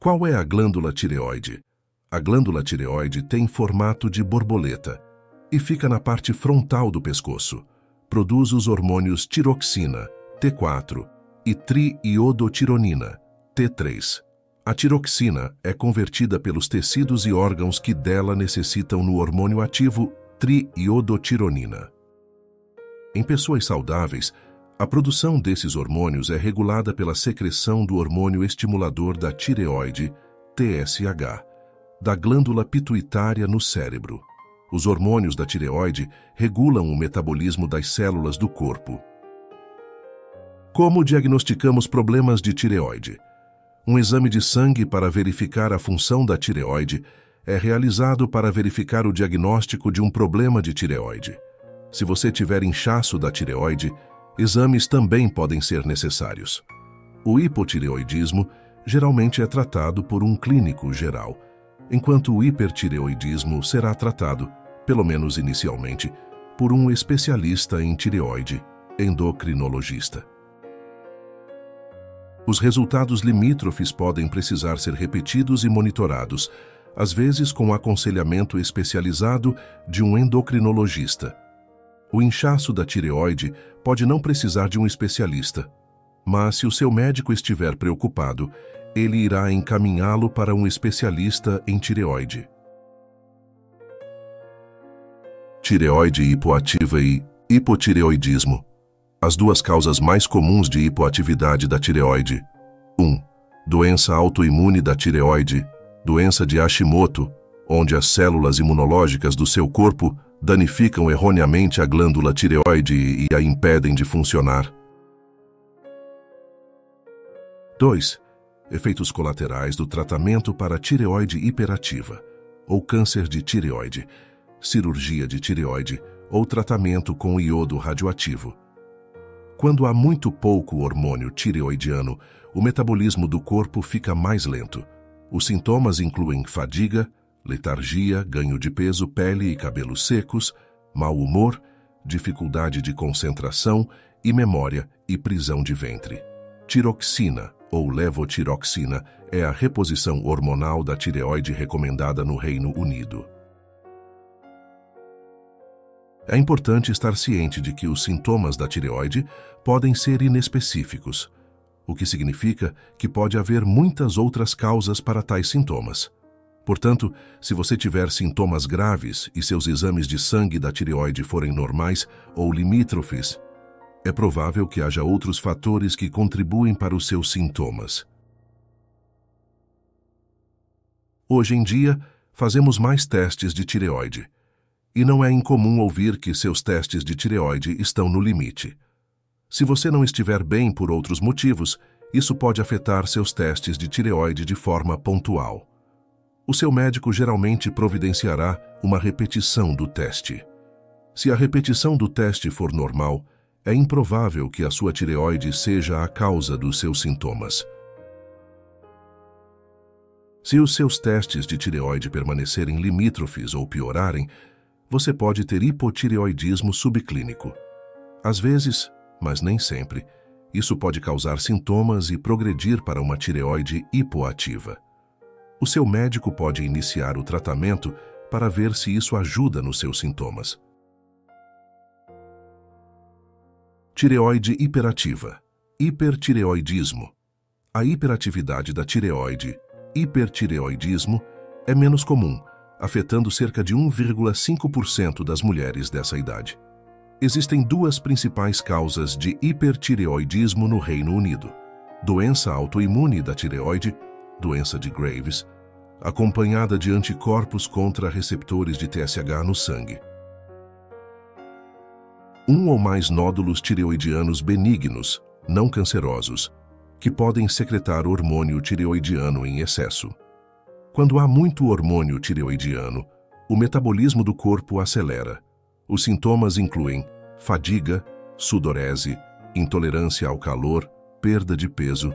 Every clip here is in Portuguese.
Qual é a glândula tireoide? A glândula tireoide tem formato de borboleta e fica na parte frontal do pescoço. Produz os hormônios tiroxina, T4, e triiodotironina, T3. A tiroxina é convertida pelos tecidos e órgãos que dela necessitam no hormônio ativo triiodotironina. Em pessoas saudáveis, a produção desses hormônios é regulada pela secreção do hormônio estimulador da tireoide, TSH, da glândula pituitária no cérebro. Os hormônios da tireoide regulam o metabolismo das células do corpo. Como diagnosticamos problemas de tireoide? Um exame de sangue para verificar a função da tireoide é realizado para verificar o diagnóstico de um problema de tireoide. Se você tiver inchaço da tireoide, exames também podem ser necessários. O hipotireoidismo geralmente é tratado por um clínico geral, enquanto o hipertireoidismo será tratado, pelo menos inicialmente, por um especialista em tireoide, endocrinologista. Os resultados limítrofes podem precisar ser repetidos e monitorados, às vezes com aconselhamento especializado de um endocrinologista. O inchaço da tireoide pode não precisar de um especialista, mas se o seu médico estiver preocupado, ele irá encaminhá-lo para um especialista em tireoide. Tireoide hipoativa e hipotireoidismo. As duas causas mais comuns de hipoatividade da tireoide. 1. Doença autoimune da tireoide, doença de Hashimoto, onde as células imunológicas do seu corpo danificam erroneamente a glândula tireoide e a impedem de funcionar. 2. Efeitos colaterais do tratamento para tireoide hiperativa, ou câncer de tireoide, cirurgia de tireoide ou tratamento com iodo radioativo. Quando há muito pouco hormônio tireoidiano, o metabolismo do corpo fica mais lento. Os sintomas incluem fadiga, letargia, ganho de peso, pele e cabelos secos, mau humor, dificuldade de concentração e memória e prisão de ventre. Tiroxina, ou levotiroxina, é a reposição hormonal da tireoide recomendada no Reino Unido. É importante estar ciente de que os sintomas da tireoide podem ser inespecíficos, o que significa que pode haver muitas outras causas para tais sintomas. Portanto, se você tiver sintomas graves e seus exames de sangue da tireoide forem normais ou limítrofes, é provável que haja outros fatores que contribuem para os seus sintomas. Hoje em dia, fazemos mais testes de tireoide, e não é incomum ouvir que seus testes de tireoide estão no limite. Se você não estiver bem por outros motivos, isso pode afetar seus testes de tireoide de forma pontual. O seu médico geralmente providenciará uma repetição do teste. Se a repetição do teste for normal, é improvável que a sua tireoide seja a causa dos seus sintomas. Se os seus testes de tireoide permanecerem limítrofes ou piorarem, você pode ter hipotireoidismo subclínico. Às vezes, mas nem sempre, isso pode causar sintomas e progredir para uma tireoide hipoativa. O seu médico pode iniciar o tratamento para ver se isso ajuda nos seus sintomas. Tireoide hiperativa, hipertireoidismo. A hiperatividade da tireoide, hipertireoidismo, é menos comum, afetando cerca de 1,5% das mulheres dessa idade. Existem duas principais causas de hipertireoidismo no Reino Unido: doença autoimune da tireoide, doença de Graves, acompanhada de anticorpos contra receptores de TSH no sangue. Um ou mais nódulos tireoidianos benignos, não cancerosos, que podem secretar hormônio tireoidiano em excesso. Quando há muito hormônio tireoidiano, o metabolismo do corpo acelera. Os sintomas incluem fadiga, sudorese, intolerância ao calor, perda de peso,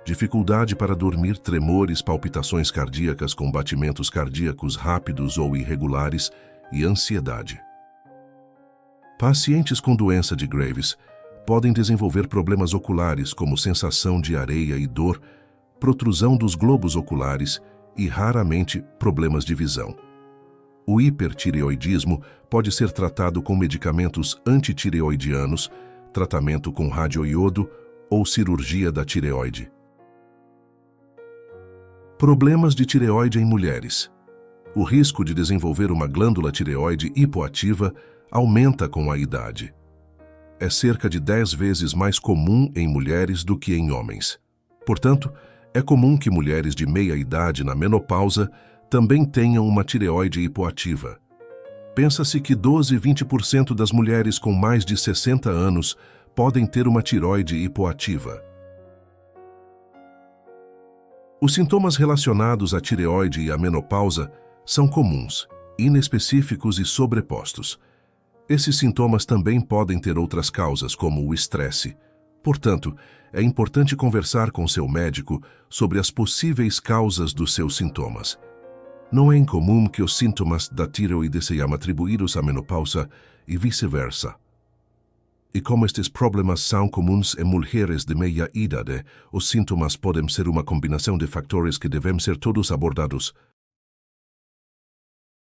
dificuldade para dormir, tremores, palpitações cardíacas com batimentos cardíacos rápidos ou irregulares e ansiedade. Pacientes com doença de Graves podem desenvolver problemas oculares como sensação de areia e dor, protrusão dos globos oculares e, raramente, problemas de visão. O hipertireoidismo pode ser tratado com medicamentos antitireoidianos, tratamento com radioiodo ou cirurgia da tireoide. Problemas de tireoide em mulheres. O risco de desenvolver uma glândula tireoide hipoativa aumenta com a idade. É cerca de 10 vezes mais comum em mulheres do que em homens. Portanto, é comum que mulheres de meia idade na menopausa também tenham uma tireoide hipoativa. Pensa-se que 12-20% das mulheres com mais de 60 anos podem ter uma tireoide hipoativa. Os sintomas relacionados à tireoide e à menopausa são comuns, inespecíficos e sobrepostos. Esses sintomas também podem ter outras causas, como o estresse. Portanto, é importante conversar com seu médico sobre as possíveis causas dos seus sintomas. Não é incomum que os sintomas da tireoide sejam atribuídos à menopausa e vice-versa. E como estes problemas são comuns em mulheres de meia idade, os sintomas podem ser uma combinação de fatores que devem ser todos abordados.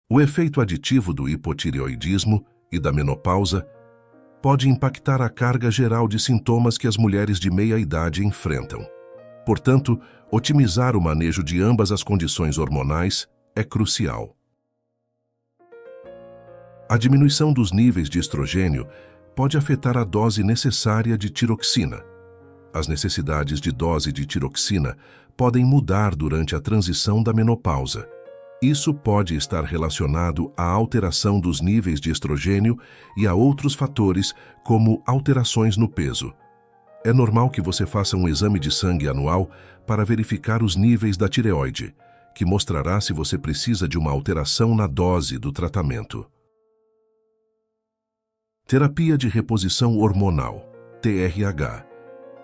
O efeito aditivo do hipotireoidismo e da menopausa pode impactar a carga geral de sintomas que as mulheres de meia idade enfrentam. Portanto, otimizar o manejo de ambas as condições hormonais é crucial. A diminuição dos níveis de estrogênio pode afetar a dose necessária de tiroxina. As necessidades de dose de tiroxina podem mudar durante a transição da menopausa. Isso pode estar relacionado à alteração dos níveis de estrogênio e a outros fatores, como alterações no peso. É normal que você faça um exame de sangue anual para verificar os níveis da tireoide, que mostrará se você precisa de uma alteração na dose do tratamento. Terapia de reposição hormonal, TRH.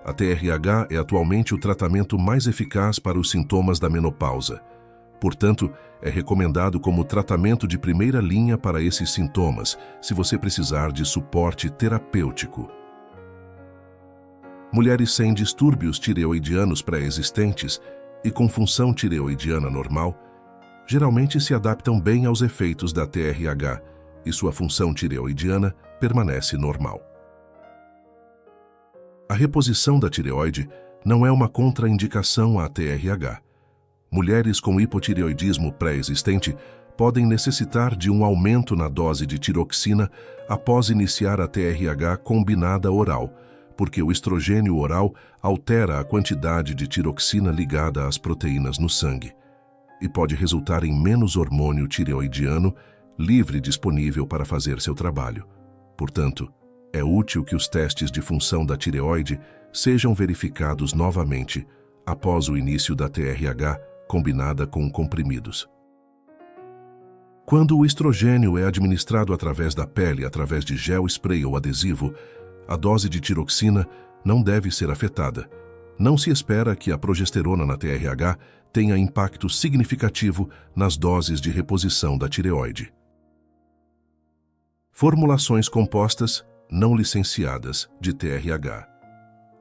A TRH é atualmente o tratamento mais eficaz para os sintomas da menopausa. Portanto, é recomendado como tratamento de primeira linha para esses sintomas, se você precisar de suporte terapêutico. Mulheres sem distúrbios tireoidianos pré-existentes e com função tireoidiana normal, geralmente se adaptam bem aos efeitos da TRH e sua função tireoidiana permanece normal. A reposição da tireoide não é uma contraindicação à TRH. Mulheres com hipotireoidismo pré-existente podem necessitar de um aumento na dose de tiroxina após iniciar a TRH combinada oral, porque o estrogênio oral altera a quantidade de tiroxina ligada às proteínas no sangue e pode resultar em menos hormônio tireoidiano livre disponível para fazer seu trabalho. Portanto, é útil que os testes de função da tireoide sejam verificados novamente após o início da TRH combinada com comprimidos. Quando o estrogênio é administrado através da pele, através de gel spray ou adesivo, a dose de tiroxina não deve ser afetada. Não se espera que a progesterona na TRH tenha impacto significativo nas doses de reposição da tireoide. Formulações compostas não licenciadas de TRH.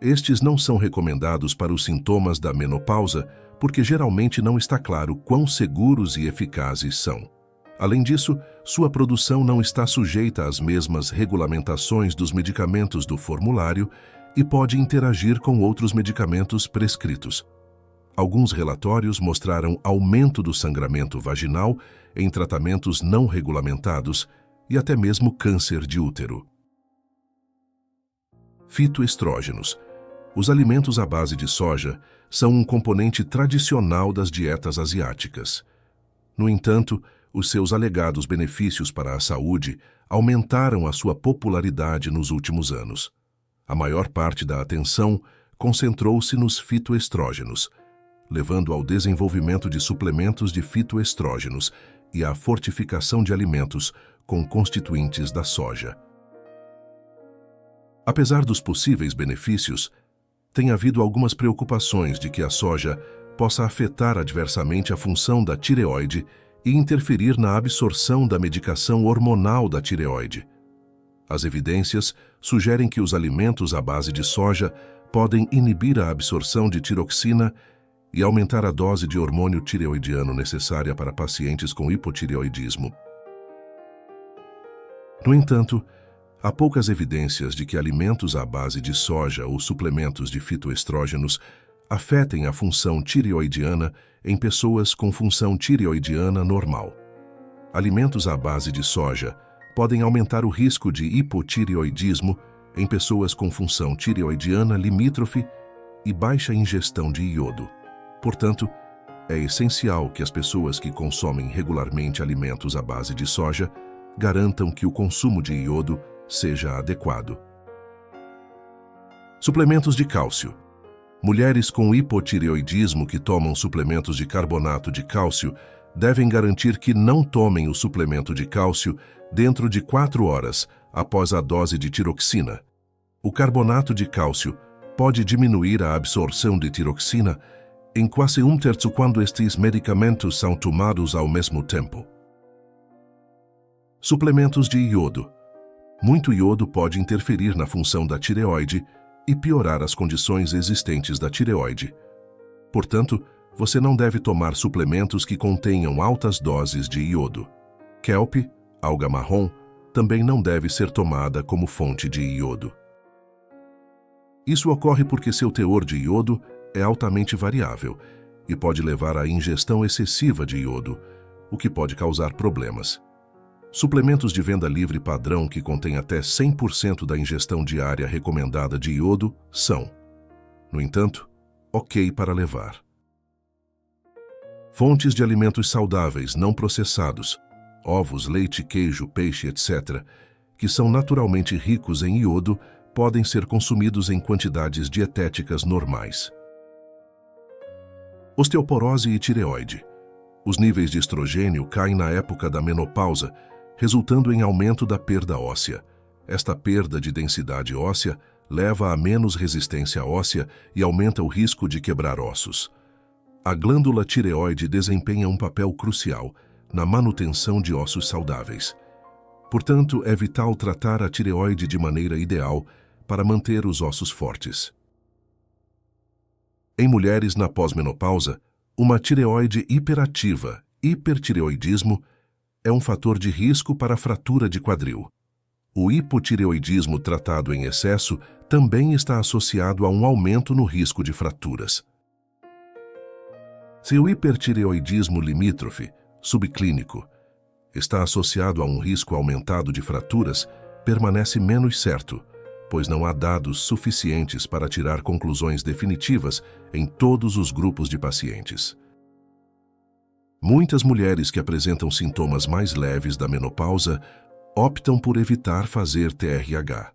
Estes não são recomendados para os sintomas da menopausa porque geralmente não está claro quão seguros e eficazes são. Além disso, sua produção não está sujeita às mesmas regulamentações dos medicamentos do formulário e pode interagir com outros medicamentos prescritos. Alguns relatórios mostraram aumento do sangramento vaginal em tratamentos não regulamentados e até mesmo câncer de útero. Fitoestrógenos. Os alimentos à base de soja são um componente tradicional das dietas asiáticas. No entanto, os seus alegados benefícios para a saúde aumentaram a sua popularidade nos últimos anos. A maior parte da atenção concentrou-se nos fitoestrógenos, levando ao desenvolvimento de suplementos de fitoestrógenos e à fortificação de alimentos com constituintes da soja. Apesar dos possíveis benefícios, tem havido algumas preocupações de que a soja possa afetar adversamente a função da tireoide e interferir na absorção da medicação hormonal da tireoide. As evidências sugerem que os alimentos à base de soja podem inibir a absorção de tiroxina e aumentar a dose de hormônio tireoidiano necessária para pacientes com hipotireoidismo. No entanto, há poucas evidências de que alimentos à base de soja ou suplementos de fitoestrógenos afetem a função tireoidiana em pessoas com função tireoidiana normal. Alimentos à base de soja podem aumentar o risco de hipotireoidismo em pessoas com função tireoidiana limítrofe e baixa ingestão de iodo. Portanto, é essencial que as pessoas que consomem regularmente alimentos à base de soja garantam que o consumo de iodo seja adequado. Suplementos de cálcio. Mulheres com hipotireoidismo que tomam suplementos de carbonato de cálcio devem garantir que não tomem o suplemento de cálcio dentro de 4 horas após a dose de tiroxina. O carbonato de cálcio pode diminuir a absorção de tiroxina em quase 1/3 quando estes medicamentos são tomados ao mesmo tempo. Suplementos de iodo. Muito iodo pode interferir na função da tireoide e piorar as condições existentes da tireoide. Portanto, você não deve tomar suplementos que contenham altas doses de iodo. Kelp, alga marrom, também não deve ser tomada como fonte de iodo. Isso ocorre porque seu teor de iodo é altamente variável e pode levar à ingestão excessiva de iodo, o que pode causar problemas. Suplementos de venda livre padrão que contêm até 100% da ingestão diária recomendada de iodo são, no entanto, ok para levar. Fontes de alimentos saudáveis não processados, ovos, leite, queijo, peixe, etc., que são naturalmente ricos em iodo, podem ser consumidos em quantidades dietéticas normais. Osteoporose e tireoide. Os níveis de estrogênio caem na época da menopausa, resultando em aumento da perda óssea. Esta perda de densidade óssea leva a menos resistência óssea e aumenta o risco de quebrar ossos. A glândula tireoide desempenha um papel crucial na manutenção de ossos saudáveis. Portanto, é vital tratar a tireoide de maneira ideal para manter os ossos fortes. Em mulheres na pós-menopausa, uma tireoide hiperativa, hipertireoidismo, é um fator de risco para a fratura de quadril. O hipotireoidismo tratado em excesso também está associado a um aumento no risco de fraturas. Se o hipertireoidismo limítrofe, subclínico, está associado a um risco aumentado de fraturas, permanece menos certo, pois não há dados suficientes para tirar conclusões definitivas em todos os grupos de pacientes. Muitas mulheres que apresentam sintomas mais leves da menopausa optam por evitar fazer TRH.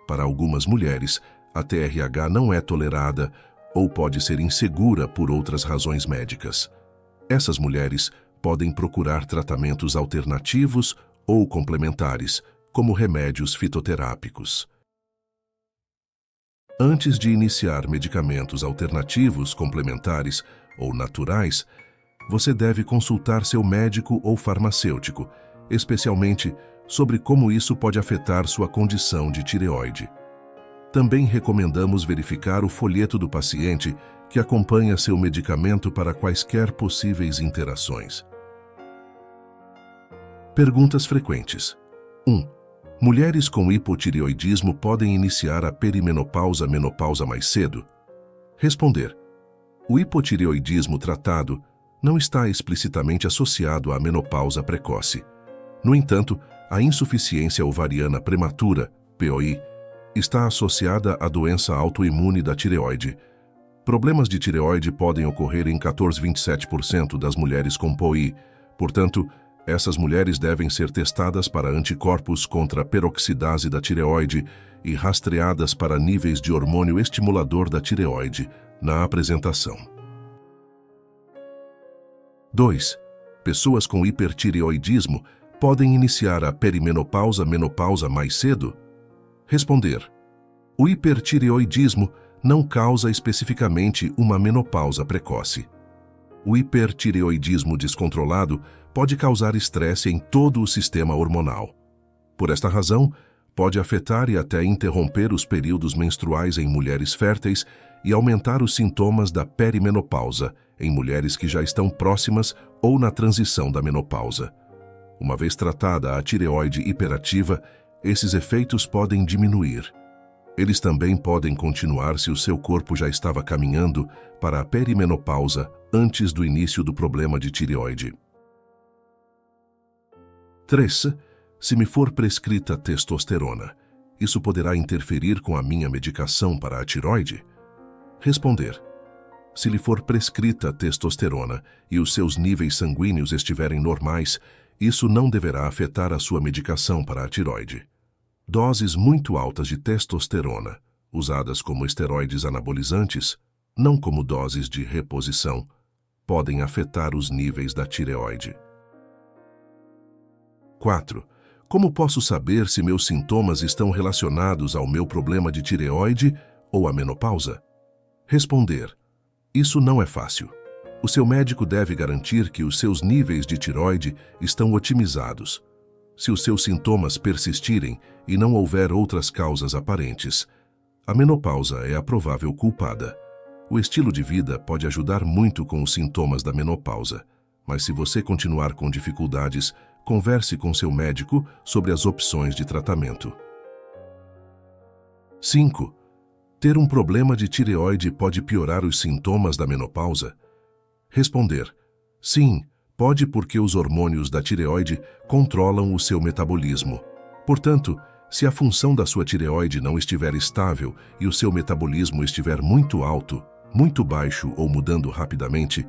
Para algumas mulheres, a TRH não é tolerada ou pode ser insegura por outras razões médicas. Essas mulheres podem procurar tratamentos alternativos ou complementares, como remédios fitoterápicos. Antes de iniciar medicamentos alternativos, complementares ou naturais, você deve consultar seu médico ou farmacêutico, especialmente sobre como isso pode afetar sua condição de tireoide. Também recomendamos verificar o folheto do paciente que acompanha seu medicamento para quaisquer possíveis interações. Perguntas frequentes. 1. Mulheres com hipotireoidismo podem iniciar a perimenopausa/menopausa mais cedo? Responder. O hipotireoidismo tratado não está explicitamente associado à menopausa precoce. No entanto, a insuficiência ovariana prematura, POI, está associada à doença autoimune da tireoide. Problemas de tireoide podem ocorrer em 14,27% das mulheres com POI, portanto, essas mulheres devem ser testadas para anticorpos contra a peroxidase da tireoide e rastreadas para níveis de hormônio estimulador da tireoide na apresentação. 2. Pessoas com hipertireoidismo podem iniciar a perimenopausa/menopausa mais cedo? Responder. O hipertireoidismo não causa especificamente uma menopausa precoce. O hipertireoidismo descontrolado pode causar estresse em todo o sistema hormonal. Por esta razão, pode afetar e até interromper os períodos menstruais em mulheres férteis e aumentar os sintomas da perimenopausa em mulheres que já estão próximas ou na transição da menopausa. Uma vez tratada a tireoide hiperativa, esses efeitos podem diminuir. Eles também podem continuar se o seu corpo já estava caminhando para a perimenopausa antes do início do problema de tireoide. 3. Se me for prescrita testosterona, isso poderá interferir com a minha medicação para a tireoide? Responder. Se lhe for prescrita testosterona e os seus níveis sanguíneos estiverem normais, isso não deverá afetar a sua medicação para a tireoide. Doses muito altas de testosterona, usadas como esteroides anabolizantes, não como doses de reposição, podem afetar os níveis da tireoide. 4. Como posso saber se meus sintomas estão relacionados ao meu problema de tireoide ou à menopausa? Responder. Isso não é fácil. O seu médico deve garantir que os seus níveis de tireoide estão otimizados. Se os seus sintomas persistirem e não houver outras causas aparentes, a menopausa é a provável culpada. O estilo de vida pode ajudar muito com os sintomas da menopausa, mas se você continuar com dificuldades, converse com seu médico sobre as opções de tratamento. 5. Ter um problema de tireoide pode piorar os sintomas da menopausa? Responder. Sim, pode, porque os hormônios da tireoide controlam o seu metabolismo. Portanto, se a função da sua tireoide não estiver estável e o seu metabolismo estiver muito alto, muito baixo ou mudando rapidamente,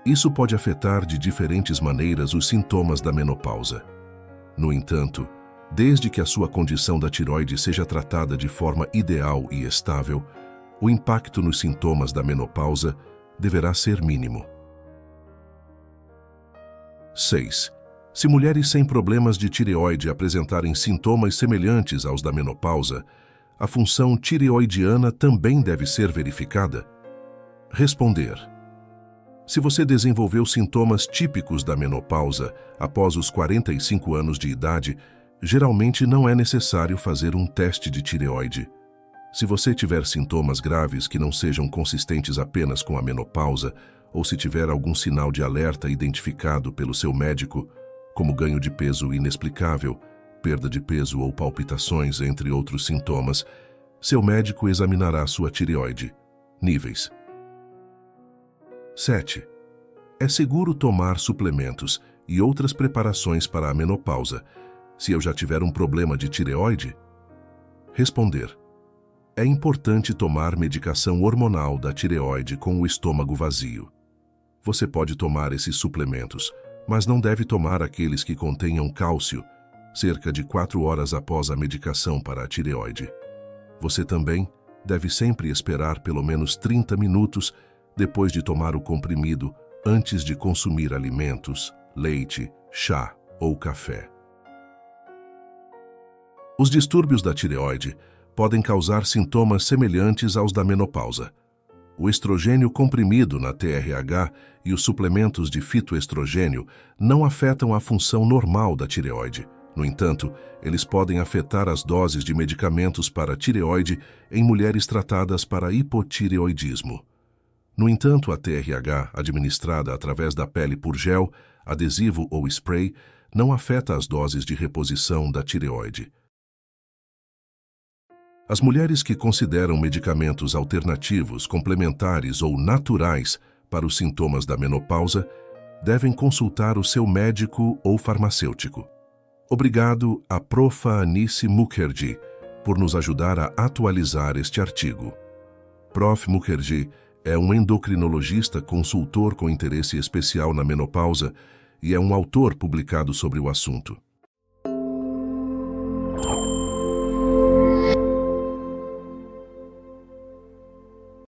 isso pode afetar de diferentes maneiras os sintomas da menopausa. No entanto, desde que a sua condição da tireoide seja tratada de forma ideal e estável, o impacto nos sintomas da menopausa deverá ser mínimo. 6. Se mulheres sem problemas de tireoide apresentarem sintomas semelhantes aos da menopausa, a função tireoidiana também deve ser verificada? Responder. Se você desenvolveu sintomas típicos da menopausa após os 45 anos de idade, geralmente não é necessário fazer um teste de tireoide. Se você tiver sintomas graves que não sejam consistentes apenas com a menopausa, ou se tiver algum sinal de alerta identificado pelo seu médico, como ganho de peso inexplicável, perda de peso ou palpitações, entre outros sintomas, seu médico examinará sua tireoide. Níveis. 7. É seguro tomar suplementos e outras preparações para a menopausa se eu já tiver um problema de tireoide? Responder. É importante tomar medicação hormonal da tireoide com o estômago vazio. Você pode tomar esses suplementos, mas não deve tomar aqueles que contenham cálcio cerca de 4 horas após a medicação para a tireoide. Você também deve sempre esperar pelo menos 30 minutos depois de tomar o comprimido antes de consumir alimentos, leite, chá ou café. Os distúrbios da tireoide podem causar sintomas semelhantes aos da menopausa. O estrogênio comprimido na TRH e os suplementos de fitoestrogênio não afetam a função normal da tireoide. No entanto, eles podem afetar as doses de medicamentos para tireoide em mulheres tratadas para hipotireoidismo. No entanto, a TRH, administrada através da pele por gel, adesivo ou spray, não afeta as doses de reposição da tireoide. As mulheres que consideram medicamentos alternativos, complementares ou naturais para os sintomas da menopausa devem consultar o seu médico ou farmacêutico. Obrigado a Prof. Anice Mukherjee por nos ajudar a atualizar este artigo. Prof. Mukherjee é um endocrinologista consultor com interesse especial na menopausa e é um autor publicado sobre o assunto.